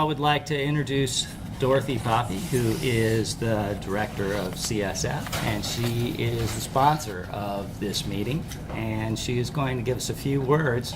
all would like to introduce Dorothy Poppe, who is the director of CSF, and she is the sponsor of this meeting. And she is going to give us a few words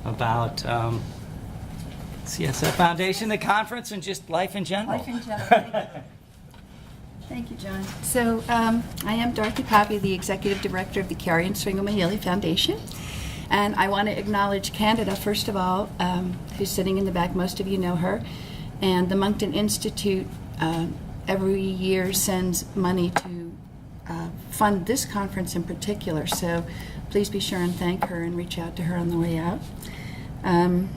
about CSF Foundation, the conference, and just life in general. Life in general. Thank you, John. So I am Dorothy Poppe, the Executive Director of the Carrie and Swingle Foundation. And I want to acknowledge Canada, first of all, who's sitting in the back. Most of you know her. And the Moncton Institute every year sends money to fund this conference in particular. So please be sure and thank her and reach out to her on the way out. I'm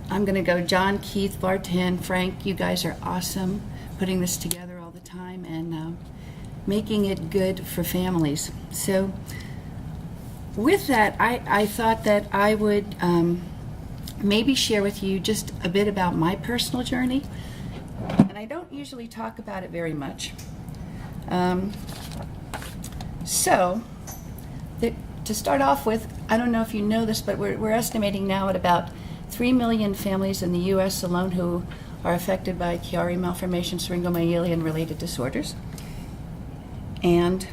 going to go John, Keith, Vartan, Frank. You guys are awesome putting this together all the time and making it good for families. So with that, I thought that I would maybe share with you just a bit about my personal journey. And I don't usually talk about it very much. To start off with, I don't know if you know this, but we're estimating now at about 3 million families in the U.S. alone who are affected by Chiari malformation, syringomyelia, and related disorders. And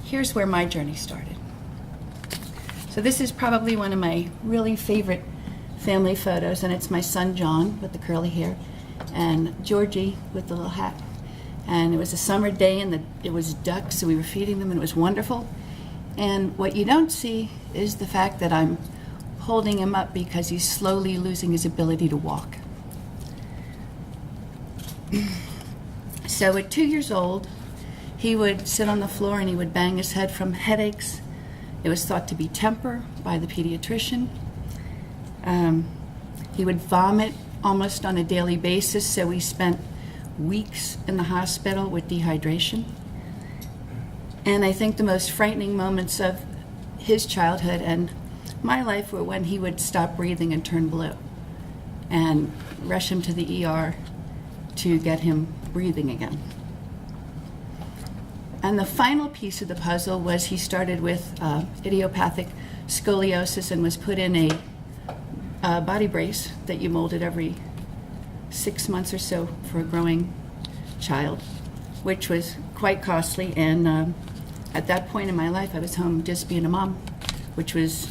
here's where my journey started. So this is probably one of my really favorite family photos, and it's my son John with the curly hair and Georgie with the little hat. And it was a summer day and it was ducks, so we were feeding them and it was wonderful. And what you don't see is the fact that I'm holding him up because he's slowly losing his ability to walk. So at 2 years old, he would sit on the floor and he would bang his head from headaches. It was thought to be temper by the pediatrician. He would vomit almost on a daily basis, so we spent weeks in the hospital with dehydration. And I think the most frightening moments of his childhood and my life were when he would stop breathing and turn blue and rush him to the ER to get him breathing again. And the final piece of the puzzle was he started with idiopathic scoliosis and was put in a body brace that you molded every 6 months or so for a growing child, which was quite costly. And at that point in my life, I was home just being a mom, which was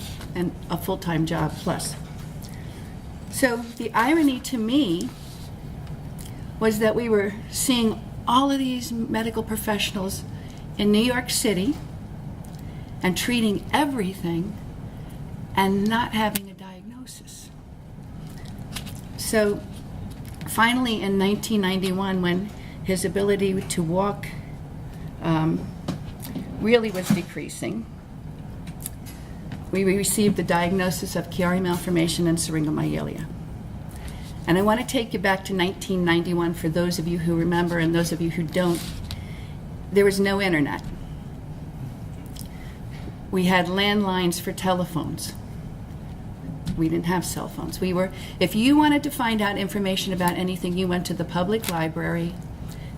a full-time job plus. So the irony to me was that we were seeing all of these medical professionals in New York City and treating everything and not having a diagnosis. So finally in 1991, when his ability to walk really was decreasing, we received the diagnosis of Chiari malformation and syringomyelia. And I want to take you back to 1991 for those of you who remember and those of you who don't. There was no internet. We had landlines for telephones. We didn't have cell phones. If you wanted to find out information about anything, you went to the public library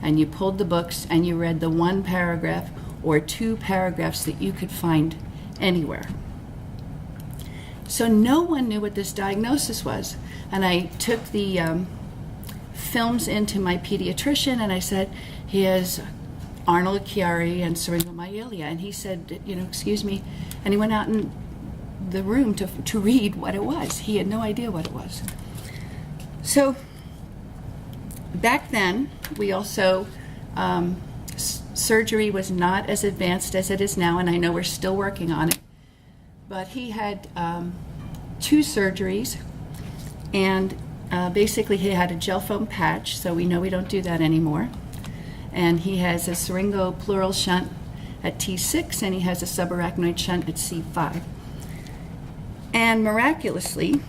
and you pulled the books and you read the one paragraph or two paragraphs that you could find anywhere. So no one knew what this diagnosis was. And I took the films into my pediatrician and I said, he has Arnold Chiari and syringomyelia. And he said, excuse me. And he went out in the room to read what it was. He had no idea what it was. So back then, we also, surgery was not as advanced as it is now, and I know we're still working on it. But he had 2 surgeries, and basically he had a gel foam patch, so we know we don't do that anymore. And he has a syringopleural shunt at T6, and he has a subarachnoid shunt at C5. And miraculously,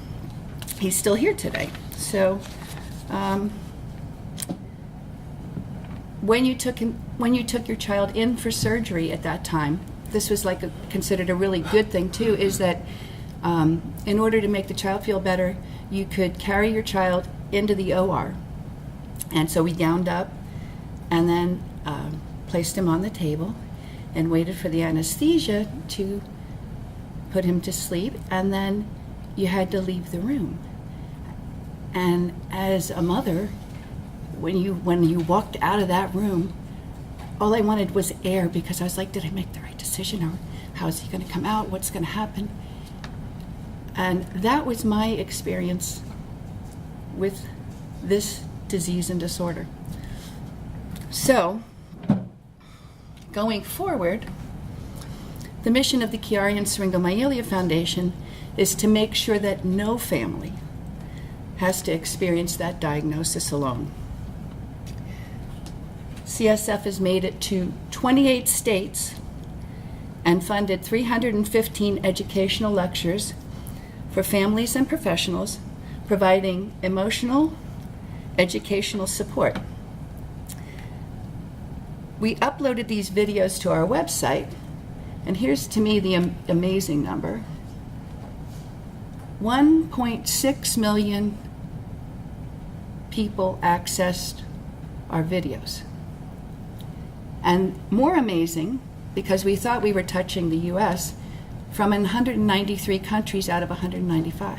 he's still here today. So when you took your child in for surgery at that time, this was considered a really good thing too, is that in order to make the child feel better, you could carry your child into the OR. And so we gowned up and then placed him on the table and waited for the anesthesia to put him to sleep. And then you had to leave the room. And as a mother, when you walked out of that room, all I wanted was air, because I was like, did I make the right decision? Or how is he going to come out? What's going to happen? And that was my experience with this disease and disorder. So, going forward, the mission of the Chiari and Syringomyelia Foundation is to make sure that no family has to experience that diagnosis alone. CSF has made it to 28 states and funded 315 educational lectures for families and professionals, providing emotional, educational support. We uploaded these videos to our website, and here's to me the amazing number. 1.6 million people accessed our videos. And more amazing, because we thought we were touching the US, from 193 countries out of 195.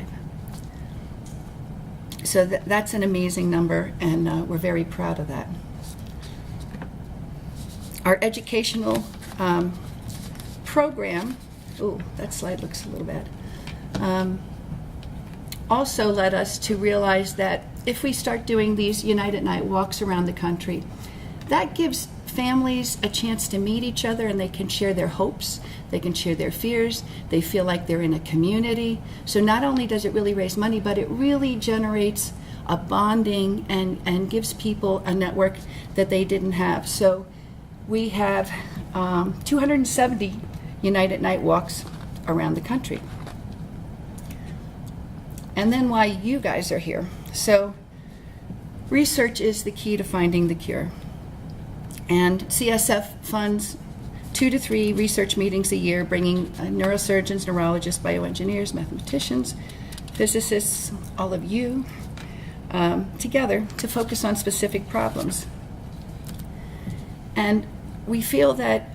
So that's an amazing number, and we're very proud of that. Our educational program, oh, that slide looks a little bad, also led us to realize that if we start doing these Unite at Night walks around the country, that gives families a chance to meet each other, and they can share their hopes, they can share their fears, they feel like they're in a community. So not only does it really raise money, but it really generates a bonding and gives people a network that they didn't have. So we have 270 Unite at Night walks around the country. And then why you guys are here. So research is the key to finding the cure. And CSF funds 2 to 3 research meetings a year, bringing neurosurgeons, neurologists, bioengineers, mathematicians, physicists, all of you, together to focus on specific problems. And we feel that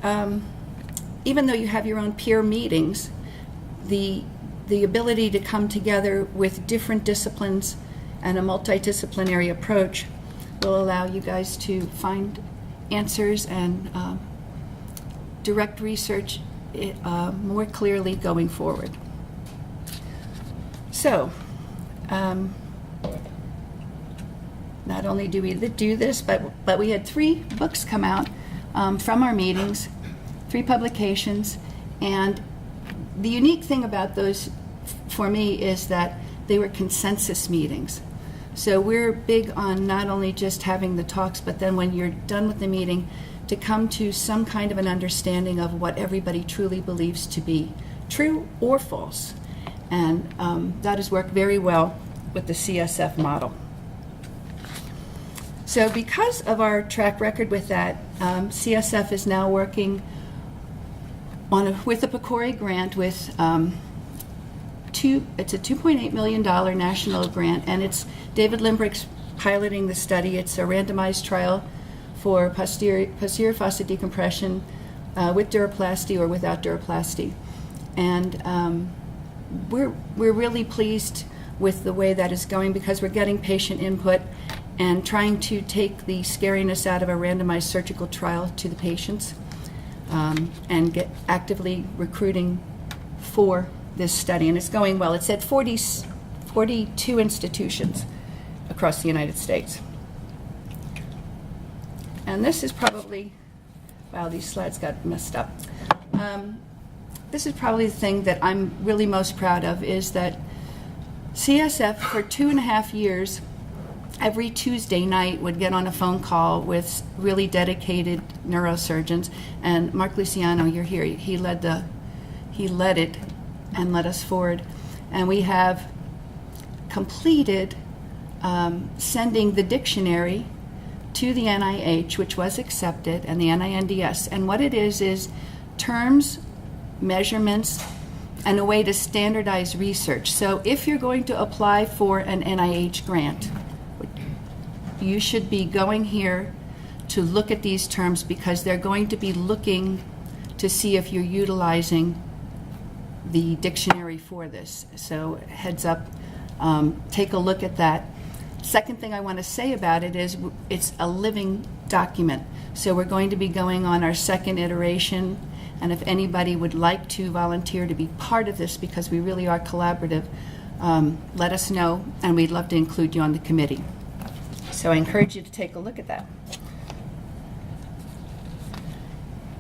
even though you have your own peer meetings, the ability to come together with different disciplines and a multidisciplinary approach will allow you guys to find answers and direct research more clearly going forward. So, not only do we do this, but we had 3 books come out from our meetings, 3 publications, and the unique thing about those for me is that they were consensus meetings. So we're big on not only just having the talks, but then when you're done with the meeting, to come to some kind of an understanding of what everybody truly believes to be true or false. And that has worked very well with the CSF model. So because of our track record with that, CSF is now working with the Pakora grant with it's a $2.8 million national grant, and it's David Limbrick's piloting the study. It's a randomized trial for posterior fossa decompression with duroplasty or without duroplasty. And we're really pleased with the way that is going, because we're getting patient input and trying to take the scariness out of a randomized surgical trial to the patients, and get actively recruiting for this study. And it's going well. It's at 42 institutions across the United States. And this is probably, wow, these slides got messed up. This is probably the thing that I'm really most proud of, is that CSF for 2.5 years, every Tuesday night would get on a phone call with really dedicated neurosurgeons. And Mark Luciano, you're here, he led it and led us forward. And we have completed sending the dictionary to the NIH, which was accepted, and the NINDS. And what it is terms, measurements, and a way to standardize research. So if you're going to apply for an NIH grant, you should be going here to look at these terms, because they're going to be looking to see if you're utilizing the dictionary for this. So heads up, take a look at that. Second thing I want to say about it is it's a living document. So we're going to be going on our second iteration, and if anybody would like to volunteer to be part of this, because we really are collaborative, let us know, and we'd love to include you on the committee. So I encourage you to take a look at that.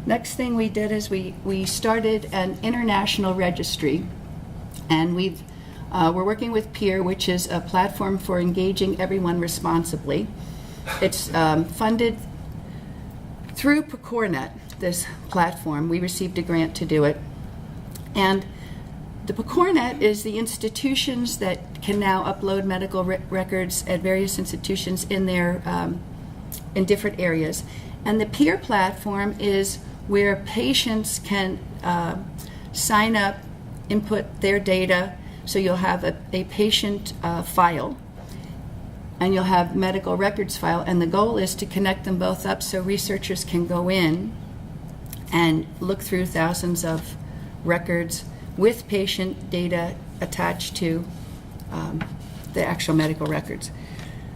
Next thing we did is we started an international registry, and we're working with Peer, which is a platform for engaging everyone responsibly. It's funded through Pakora, this platform. We received a grant to do it. And the Pakora is the institutions that can now upload medical records at various institutions in their in different areas. And the Peer platform is where patients can sign up, input their data. So you'll have a patient file, and you'll have medical records file, and the goal is to connect them both up so researchers can go in and look through thousands of records with patient data attached to the actual medical records.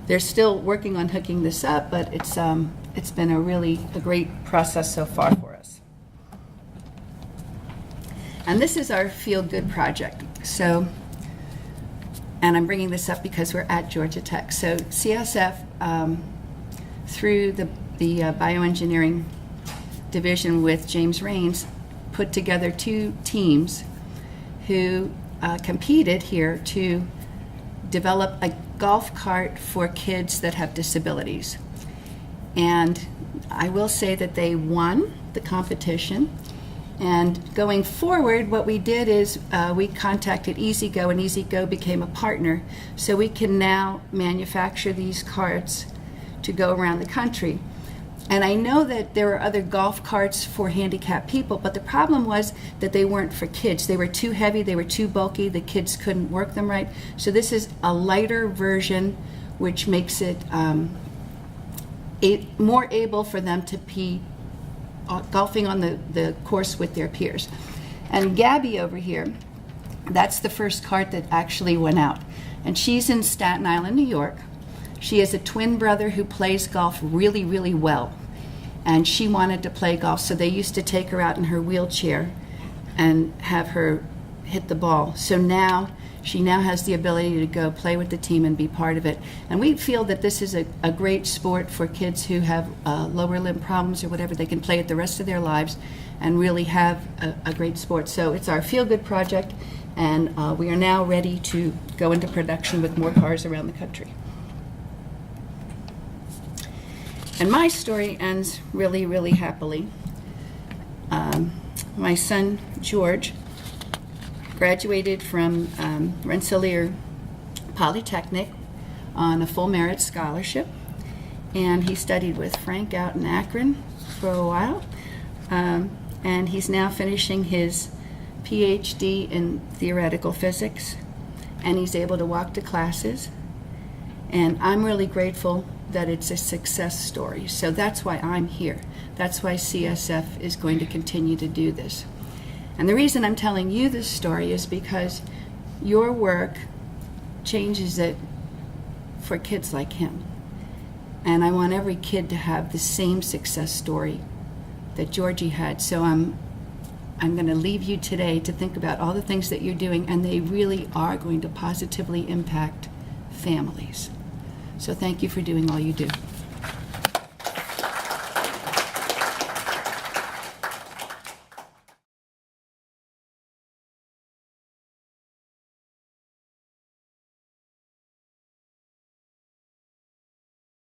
They're still working on hooking this up, but it's been a great process so far for us. And this is our Feelgood project. So, and I'm bringing this up because we're at Georgia Tech. So CSF, through the bioengineering division with James Raines, put together 2 teams who competed here to develop a golf cart for kids that have disabilities. And I will say that they won the competition. And going forward, what we did is we contacted EasyGo, and EasyGo became a partner. So we can now manufacture these carts to go around the country. And I know that there are other golf carts for handicapped people, but the problem was that they weren't for kids. They were too heavy, they were too bulky, the kids couldn't work them right. So this is a lighter version, which makes it more able for them to be golfing on the course with their peers. And Gabby over here, that's the first cart that actually went out. And she's in Staten Island, New York. She has a twin brother who plays golf really, really well. And she wanted to play golf, so they used to take her out in her wheelchair and have her hit the ball. So now, she now has the ability to go play with the team and be part of it. And we feel that this is a great sport for kids who have lower limb problems or whatever. They can play it the rest of their lives and really have a great sport. So it's our Feelgood project, and we are now ready to go into production with more cars around the country. And my story ends really, really happily. My son, George, graduated from Rensselaer Polytechnic on a full merit scholarship, and he studied with Frank out in Akron for a while, and he's now finishing his PhD in theoretical physics, and he's able to walk to classes, and I'm really grateful that it's a success story. So that's why I'm here. That's why CSF is going to continue to do this. And the reason I'm telling you this story is because your work changes it for kids like him. And I want every kid to have the same success story that Georgie had. So I'm going to leave you today to think about all the things that you're doing, and they really are going to positively impact families. So thank you for doing all you do.